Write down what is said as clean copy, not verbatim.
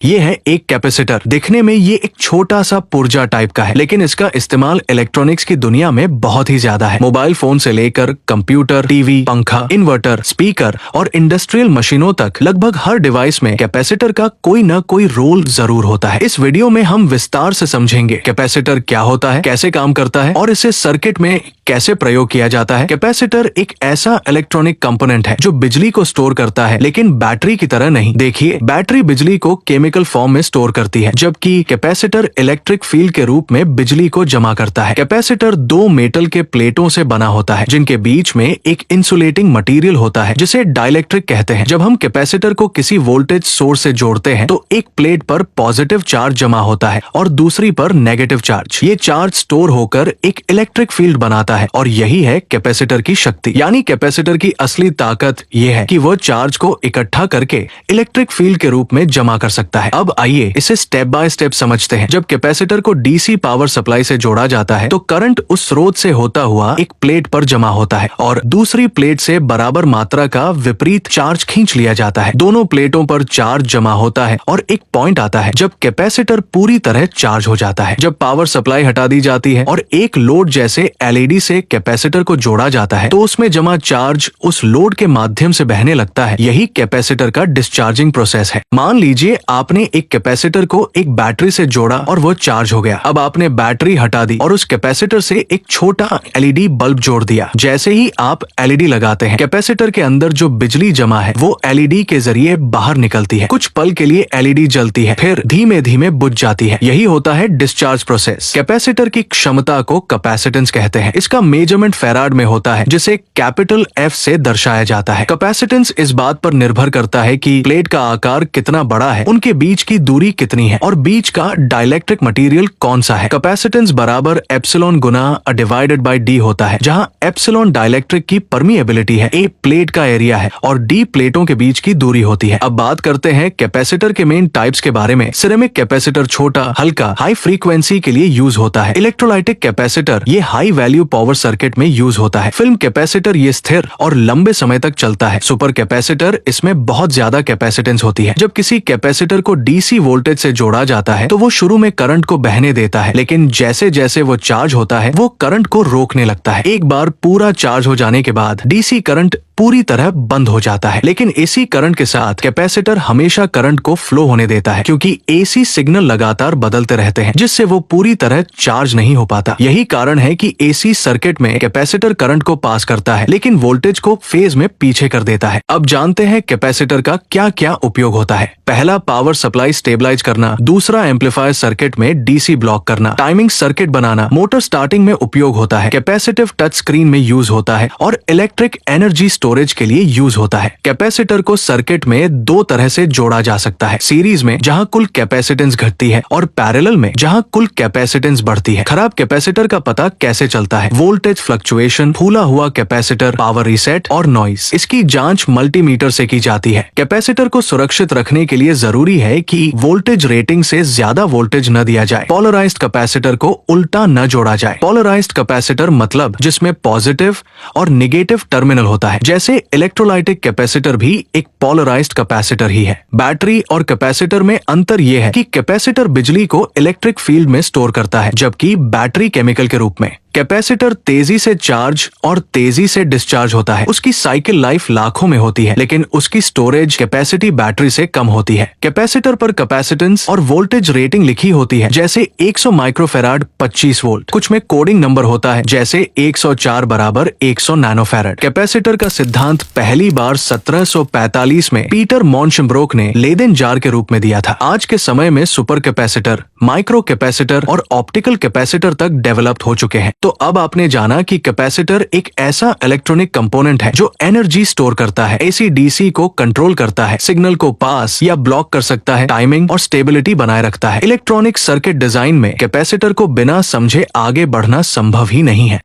ये है एक कैपेसिटर। दिखने में ये एक छोटा सा पुर्जा टाइप का है, लेकिन इसका इस्तेमाल इलेक्ट्रॉनिक्स की दुनिया में बहुत ही ज्यादा है। मोबाइल फोन से लेकर कंप्यूटर, टीवी, पंखा, इन्वर्टर, स्पीकर और इंडस्ट्रियल मशीनों तक लगभग हर डिवाइस में कैपेसिटर का कोई न कोई रोल जरूर होता है। इस वीडियो में हम विस्तार से समझेंगे कैपेसिटर क्या होता है, कैसे काम करता है और इसे सर्किट में कैसे प्रयोग किया जाता है। कैपेसिटर एक ऐसा इलेक्ट्रॉनिक कंपोनेंट है जो बिजली को स्टोर करता है, लेकिन बैटरी की तरह नहीं। देखिए, बैटरी बिजली को केमिकल फॉर्म में स्टोर करती है, जबकि कैपेसिटर इलेक्ट्रिक फील्ड के रूप में बिजली को जमा करता है। कैपेसिटर दो मेटल के प्लेटों से बना होता है, जिनके बीच में एक इंसुलेटिंग मटेरियल होता है जिसे डाइलेक्ट्रिक कहते हैं। जब हम कैपेसिटर को किसी वोल्टेज सोर्स से जोड़ते हैं तो एक प्लेट पर पॉजिटिव चार्ज जमा होता है और दूसरी पर नेगेटिव चार्ज। ये चार्ज स्टोर होकर एक इलेक्ट्रिक फील्ड बनाता है और यही है कैपेसिटर की शक्ति। यानी कैपेसिटर की असली ताकत ये है कि वह चार्ज को इकट्ठा करके इलेक्ट्रिक फील्ड के रूप में जमा कर सकता है। अब आइए इसे स्टेप बाय स्टेप समझते हैं। जब कैपेसिटर को डीसी पावर सप्लाई से जोड़ा जाता है तो करंट उस स्रोत से होता हुआ एक प्लेट पर जमा होता है और दूसरी प्लेट से बराबर मात्रा का विपरीत चार्ज खींच लिया जाता है। दोनों प्लेटों पर चार्ज जमा होता है और एक पॉइंट आता है जब कैपेसिटर पूरी तरह चार्ज हो जाता है। जब पावर सप्लाई हटा दी जाती है और एक लोड जैसे एलईडी से कैपेसिटर को जोड़ा जाता है तो उसमें जमा चार्ज उस लोड के माध्यम से बहने लगता है। यही कैपेसिटर का डिस्चार्जिंग प्रोसेस है। मान लीजिए आपने एक कैपेसिटर को एक बैटरी से जोड़ा और वो चार्ज हो गया। अब आपने बैटरी हटा दी और उस कैपेसिटर से एक छोटा एलईडी बल्ब जोड़ दिया। जैसे ही आप एलईडी लगाते हैं, कैपेसिटर के अंदर जो बिजली जमा है वो एलईडी के जरिए बाहर निकलती है। कुछ पल के लिए एलईडी जलती है, फिर धीमे धीमे बुझ जाती है। यही होता है डिस्चार्ज प्रोसेस। कैपेसिटर की क्षमता को कैपेसिटेंस कहते हैं। इसका मेजरमेंट फैराड में होता है, जिसे कैपिटल एफ से दर्शाया जाता है। कैपेसिटेंस इस बात पर निर्भर करता है कि प्लेट का आकार कितना बड़ा है, उनके बीच की दूरी कितनी है और बीच का डाइलेक्ट्रिक मटेरियल कौन सा है। कैपेसिटेंस बराबर epsilon Guna divided by D होता है, जहां एप्सिलॉन डाइलेक्ट्रिक की परमिएबिलिटी है, ए प्लेट का एरिया है और डी प्लेटों के बीच की दूरी होती है। अब बात करते हैं कैपेसिटर के मेन टाइप्स के बारे में। सिरेमिक कैपेसिटर छोटा, हल्का, हाई फ्रीक्वेंसी के लिए यूज होता है। इलेक्ट्रोलाइटिक कैपेसिटर ये हाई वैल्यू पावर सर्किट में यूज होता है। फिल्म कैपेसिटर ये स्थिर और लंबे समय तक चलता है। सुपर कैपेसिटर इसमें बहुत ज्यादा कैपेसिटेंस होती है। जब किसी कैपेसिटर को डीसी वोल्टेज से जोड़ा जाता है तो वो शुरू में करंट को बहने देता है, लेकिन जैसे जैसे वो चार्ज होता है वो करंट को रोकने लगता है। एक बार पूरा चार्ज हो जाने के बाद डीसी करंट पूरी तरह बंद हो जाता है, लेकिन एसी करंट के साथ कैपेसिटर हमेशा करंट को फ्लो होने देता है, क्योंकि एसी सिग्नल लगातार बदलते रहते हैं, जिससे वो पूरी तरह चार्ज नहीं हो पाता। यही कारण है कि एसी सर्किट में कैपेसिटर करंट को पास करता है, लेकिन वोल्टेज को फेज में पीछे कर देता है। अब जानते हैं कैपेसिटर का क्या क्या उपयोग होता है। पहला, पावर सप्लाई स्टेबलाइज करना। दूसरा, एम्पलीफायर सर्किट में डीसी ब्लॉक करना। टाइमिंग सर्किट बनाना। मोटर स्टार्टिंग में उपयोग होता है। कैपेसिटिव टच स्क्रीन में यूज होता है और इलेक्ट्रिक एनर्जी स्टोरेज के लिए यूज होता है। कैपेसिटर को सर्किट में दो तरह से जोड़ा जा सकता है। सीरीज में, जहां कुल कैपेसिटेंस घटती है, और पैरेलल में, जहां कुल कैपेसिटेंस बढ़ती है। खराब कैपेसिटर का पता कैसे चलता है? वोल्टेज फ्लक्चुएशन, फूला हुआ कैपेसिटर, पावर रीसेट और नॉइज। इसकी जांच मल्टीमीटर से की जाती है। कैपेसिटर को सुरक्षित रखने के लिए जरूरी है कि वोल्टेज रेटिंग से ज्यादा वोल्टेज न दिया जाए। पोलराइज्ड कैपेसिटर को उल्टा न जोड़ा जाए। पोलराइज्ड कैपेसिटर मतलब जिसमें पॉजिटिव और निगेटिव टर्मिनल होता है। जैसे इलेक्ट्रोलाइटिक कैपेसिटर भी एक पोलराइज्ड कैपेसिटर ही है। बैटरी और कैपेसिटर में अंतर यह है कि कैपेसिटर बिजली को इलेक्ट्रिक फील्ड में स्टोर करता है, जबकि बैटरी केमिकल के रूप में। कैपेसिटर तेजी से चार्ज और तेजी से डिस्चार्ज होता है। उसकी साइकिल लाइफ लाखों में होती है, लेकिन उसकी स्टोरेज कैपेसिटी बैटरी से कम होती है। कैपेसिटर पर कैपेसिटेंस और वोल्टेज रेटिंग लिखी होती है, जैसे 100 माइक्रोफैराड 25 वोल्ट। कुछ में कोडिंग नंबर होता है, जैसे 104 बराबर 100 नैनोफैराड। कैपेसिटर का सिद्धांत पहली बार 1745 में पीटर मॉन्शेम्ब्रोक ने लेदेन जार के रूप में दिया था। आज के समय में सुपर कैपेसिटर, माइक्रो कैपेसिटर और ऑप्टिकल कैपेसिटर तक डेवलप्ड हो चुके हैं। तो अब आपने जाना कि कैपेसिटर एक ऐसा इलेक्ट्रॉनिक कंपोनेंट है जो एनर्जी स्टोर करता है, एसी डीसी को कंट्रोल करता है, सिग्नल को पास या ब्लॉक कर सकता है, टाइमिंग और स्टेबिलिटी बनाए रखता है। इलेक्ट्रॉनिक सर्किट डिजाइन में कैपेसिटर को बिना समझे आगे बढ़ना संभव ही नहीं है।